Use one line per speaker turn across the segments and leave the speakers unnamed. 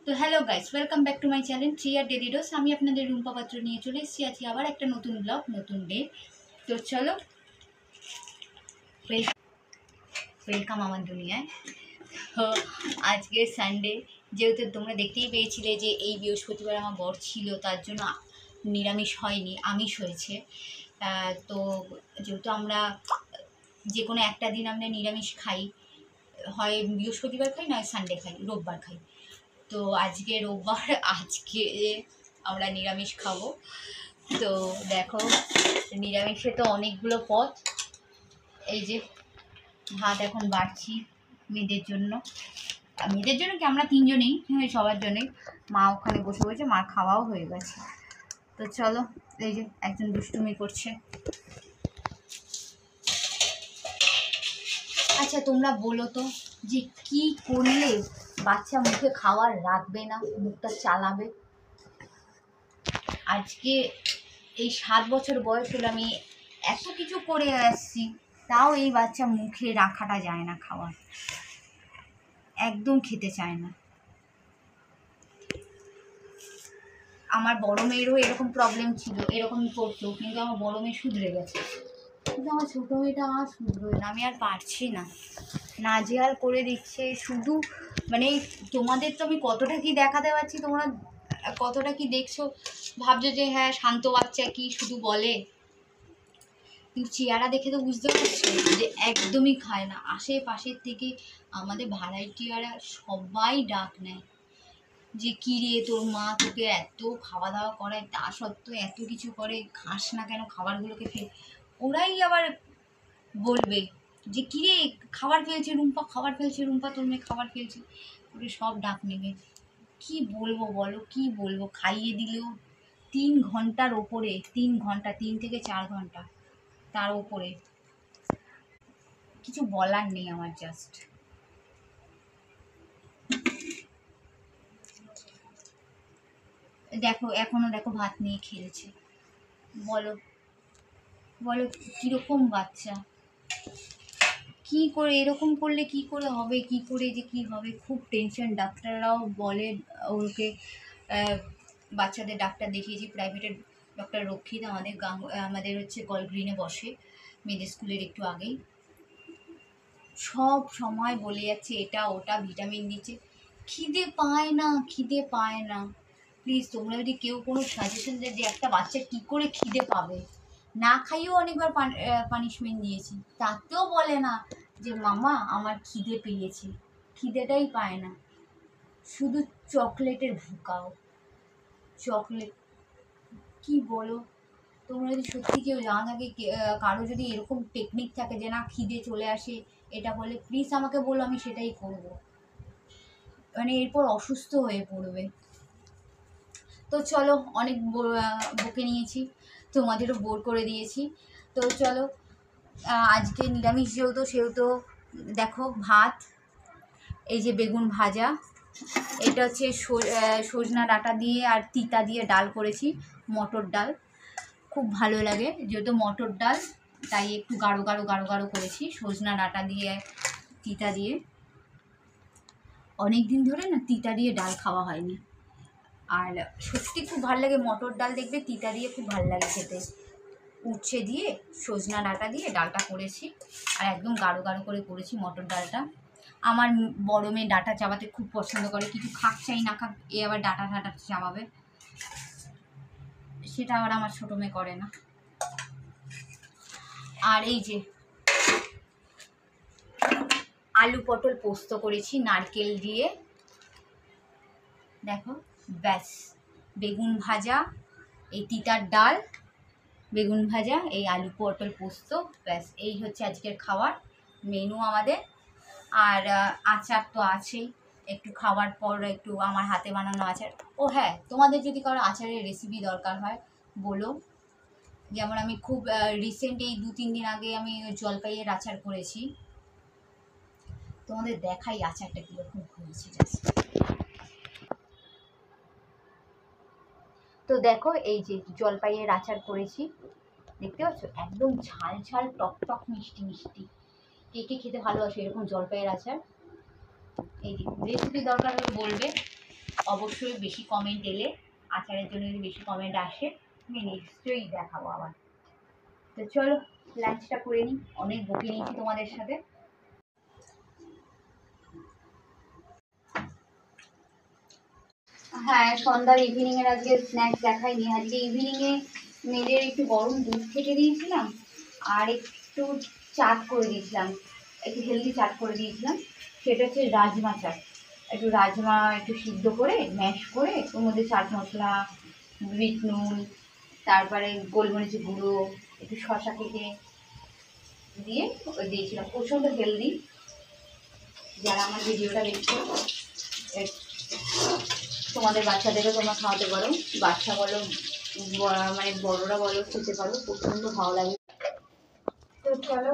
তো hello guys, welcome back to my channel three R daily dose. আমি আপনাদের রুম্পা পাত্র নিয়ে চলে এসেছি আজকে আবার একটা নতুন ব্লগ, নতুন ডে। তো চলো, ওয়েলকাম আমার দুনিয়ায়। তো আজকে সানডে, যেহেতু তোমরা দেখতেই পেয়েছিলে যে এই বৃহস্পতিবার আমার বর ছিল, তার জন্য নিরামিষ হয়নি, আমিষ হয়েছে। তো যেহেতু আমরা যে কোনো একটা দিন আমরা নিরামিষ খাই, হয় বৃহস্পতিবার খাই, নয় সানডে খাই, রোববার খাই। তো আজকে রোববার, আজকে আমরা নিরামিষ খাবো। তো দেখো, নিরামিষে তো অনেকগুলো পদ। এই যে ভাত এখন বাড়ছি মেয়েদের জন্য, মেয়েদের জন্য কি, আমরা তিনজনেই, হ্যাঁ সবার জন্যই। মা ওখানে বসে বসে, মার খাওয়াও হয়ে গেছে। তো চলো, এই যে একজন দুষ্টুমি করছে। আচ্ছা তোমরা বলো তো, যে কি করলে বাচ্চা মুখে খাবার রাখবে না, মুখটা চালাবে? আজকে এই 7 বছর বয়স হলো, আমি এত কিছু করে আসছি, তাও এই বাচ্চা মুখে রাখাটা যায় না, খাবার একদম খেতে চায় না। আমার বড় মেয়েরও এরকম প্রবলেম ছিল, এরকমই করতো, কিন্তু আমার বড় মেয়ে শুধরে গেছে, কিন্তু আমার ছোটো মেয়েটা আর শুধরোয় না। আমি আর পারছি না, নাজেহাল করে দিচ্ছে শুধু। মানে তোমাদের তো আমি কতটা কি দেখাতে পারছি, তোমরা কতটা কি দেখছো, ভাবছো যে হ্যাঁ শান্ত বাচ্চা, কি শুধু বলে, কিন্তু চেহারা দেখে তো বুঝতে পারছো যে একদমই খায় না। আশেপাশের থেকে আমাদের ভাড়াটিয়ারা সবাই ডাক নেয় যে কী রে, তোর মা তোকে এত খাওয়া দাওয়া করায়, তা সত্ত্বেও এত কিছু করে, খাস না কেন খাবারগুলোকে? খেয়ে ওরাই আবার বলবে যে কী রে, খাবার ফেলছে রুম্পা, খাবার ফেলছে রুম্পা, তোর মেয়ে খাবার ফেলছে, ওরে সব ডাক নেবে। কি বলবো বলো, কি বলবো? খাইয়ে দিলেও 3 ঘন্টার ওপরে, 3 ঘন্টা, 3 থেকে 4 ঘন্টা, তার ওপরে কিছু বলার নেই আমার। জাস্ট দেখো, এখনো দেখো ভাত নিয়ে খেলছে। বলো বলো, কীরকম বাচ্চা? কি করে এরকম করলে কি করে হবে, কি করে যে কি হবে, খুব টেনশন। ডাক্তাররাও বলে ওকে, বাচ্চাদের ডাক্তার দেখিয়েছি প্রাইভেটের, ডক্টর রক্ষিত, আমাদের আমাদের হচ্ছে গলগ্রিনে বসে, মেয়েদের স্কুলের একটু আগেই। সব সময় বলে যাচ্ছে এটা ওটা, ভিটামিন দিচ্ছে, খিদে পায় না, খিদে পায় না। প্লিজ তোমরা যদি কেউ কোনো সাজেশন দেয় যে একটা বাচ্চা কী করে খিদে পাবে। না খাইয়েও অনেকবার পানিশমেন্ট দিয়েছি, তাতেও বলে না যে মামা আমার খিদে পেয়েছে, খিদেটাই পায় না, শুধু চকলেটের ভুকাও, চকলেট। কি বলো, তোমরা যদি সত্যি কেউ জানা থাকে, কারো যদি এরকম টেকনিক থাকে যে না খিদে চলে আসে এটা বলে, প্লিজ আমাকে বলো, আমি সেটাই করব। মানে এরপর অসুস্থ হয়ে পড়বে। তো চলো, অনেক বকে নিয়েছি, তোমাদেরও বোর করে দিয়েছি। তো চলো, আজকে নিরামিষ সেহেতু দেখো ভাত, এই যে বেগুন ভাজা, এটা হচ্ছে সজনা ডাঁটা দিয়ে আর তিতা দিয়ে ডাল করেছি, মটর ডাল, খুব ভালো লাগে যেহেতু মটর ডাল, তাই একটু গাঢ় গাঢ় গাঢ় গাঢ় করেছি, সজনা ডাঁটা দিয়ে তিতা দিয়ে। অনেক দিন ধরে না তিতা দিয়ে ডাল খাওয়া হয়নি, আর সত্যি খুব ভালো লাগে মটর ডাল, দেখবে তিতা দিয়ে খুব ভালো লাগে খেতে। উচ্ছে দিয়ে সজনা ডাঁটা দিয়ে ডালটা করেছি, আর একদম গাঢ় গাঢ় করে করেছি মটর ডালটা। আমার বড় মেয়ে ডাঁটা চাবাতে খুব পছন্দ করে, কিছু খাক চাই না খাক, এ আবার ডাঁটা ঠাটা চাবাবে, সেটা আবার আমার ছোটো মেয়ে করে না। আর এই যে আলু পটল পোস্ত করেছি নারকেল দিয়ে, দেখো, ব্যাস। বেগুন ভাজা, এই তিতার ডাল, বেগুন ভাজা, এই আলু পটল পোস্ত, ব্যাস এই হচ্ছে আজকের খাবার মেনু আমাদের। আর আচার তো আছেই, একটু খাওয়ার পর একটু আমার হাতে বানানো আচার। ও হ্যাঁ, তোমাদের যদি কারো আচারের রেসিপি দরকার হয় বলো। যেমন আমি খুব রিসেন্ট এই 2-3 দিন আগে আমি জলপাইয়ের আচার করেছি, তোমাদের দেখাই আচারটা কীরকম হয়েছে। তো দেখো, এই যে জলপাইয়ের আচার করেছি, দেখতে পাচ্ছ, একদম ঝাল ঝাল টক টক মিষ্টি মিষ্টি। কে কে খেতে ভালোবাসে এরকম জলপাইয়ের আচার? এই যে রেসিপি দরকার হলে বলবে, অবশ্যই বেশি কমেন্ট এলে, আচারের জন্য যদি বেশি কমেন্ট আসে আমি নিশ্চয়ই দেখাবো আবার। তো চলো লাঞ্চটা করে নিই, অনেক বকে নিয়েছি তোমাদের সাথে। হ্যাঁ, সন্ধ্যার ইভিনিং এর আজকে স্ন্যাক্স দেখাইনি। আজকে ইভিনিং এ মেয়েদের একটু গরম দুধ থেকে দিয়েছিলাম, আর একটু চাট করে দিয়েছিলাম, একটু হেলদি চাট করে দিয়েছিলাম। সেটা হচ্ছে রাজমা চাট। একটু রাজমা একটু সিদ্ধ করে ম্যাশ করে ওর মধ্যে চাট মশলা, বিট নুন, তারপরে গোলমরিচের গুঁড়ো, একটু শশা কেটে দিয়ে দিয়েছিলাম। প্রচণ্ড হেলদি। যারা আমার ভিডিওটা দেখছো, তোমাদের বাচ্চাদেরও তোমরা খাওয়াতে পারো, বাচ্চা বলো মানে বড়রা বলো, খেতে পারো, প্রচণ্ড ভালো লাগে। তো চলো,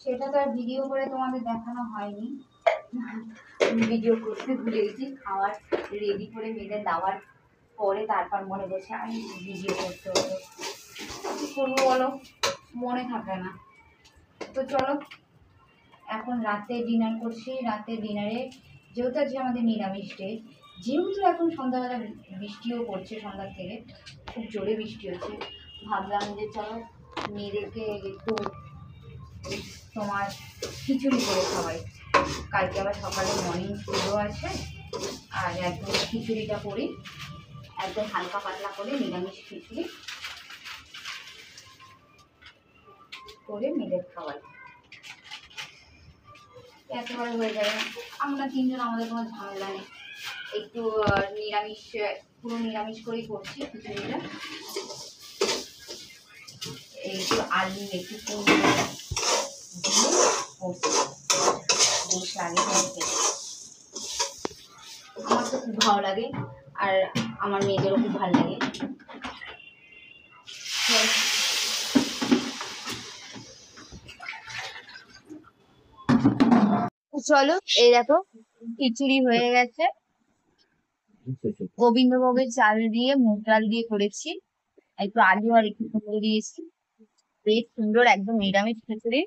সেটা তো আর ভিডিও করে তোমাদের দেখানো হয়নি, ভিডিও করতে ভুলে গেছি। খাওয়ার রেডি করে মেয়েদের দেওয়ার পরে তারপর মনে পড়ছে আমি ভিডিও করতে হতো, কী করবো বলো, মনে থাকে না। তো চলো, এখন রাতে ডিনার করছি। রাতে ডিনারে যেহেতু আজকে আমাদের নিরামিষ ডে, যেহেতু এখন সন্ধ্যাবেলা বৃষ্টিও পড়ছে, সন্ধ্যার থেকে খুব জোরে বৃষ্টি হচ্ছে, ভাবলাম যে চলো মেয়েদেরকে একটু তোমার খিচুড়ি করে খাওয়াই। কালকে আবার সকালে মর্নিং স্কুলও আছে, আর একদম খিচুড়িটা করি, একদম হালকা পাতলা করে নিরামিষ খিচুড়ি করে মেয়েদের খাওয়াই। একেবারে হয়ে যাবে, আমরা তিনজন, আমাদের কোনো ঝামেলা নেই। একটু নিরামিষ, পুরো নিরামিষ করেই করছি খিচুড়িটা। একটু আলু, একটু কুমড়ো দিয়ে করছি, বেশ লাগে খেতে। আমার তো খুব ভালো লাগে, আর আমার মেয়েদেরও খুব ভালো লাগে। চলো, এই দেখো খিচুড়ি হয়ে গেছে, গোবিন্দভোগের চাল দিয়ে, মুগ ডাল দিয়ে করেছি, একটু আলু আর একটু কুমড়ো দিয়েছি, বেশ সুন্দর একদম নিরামিষ খিচুড়ি।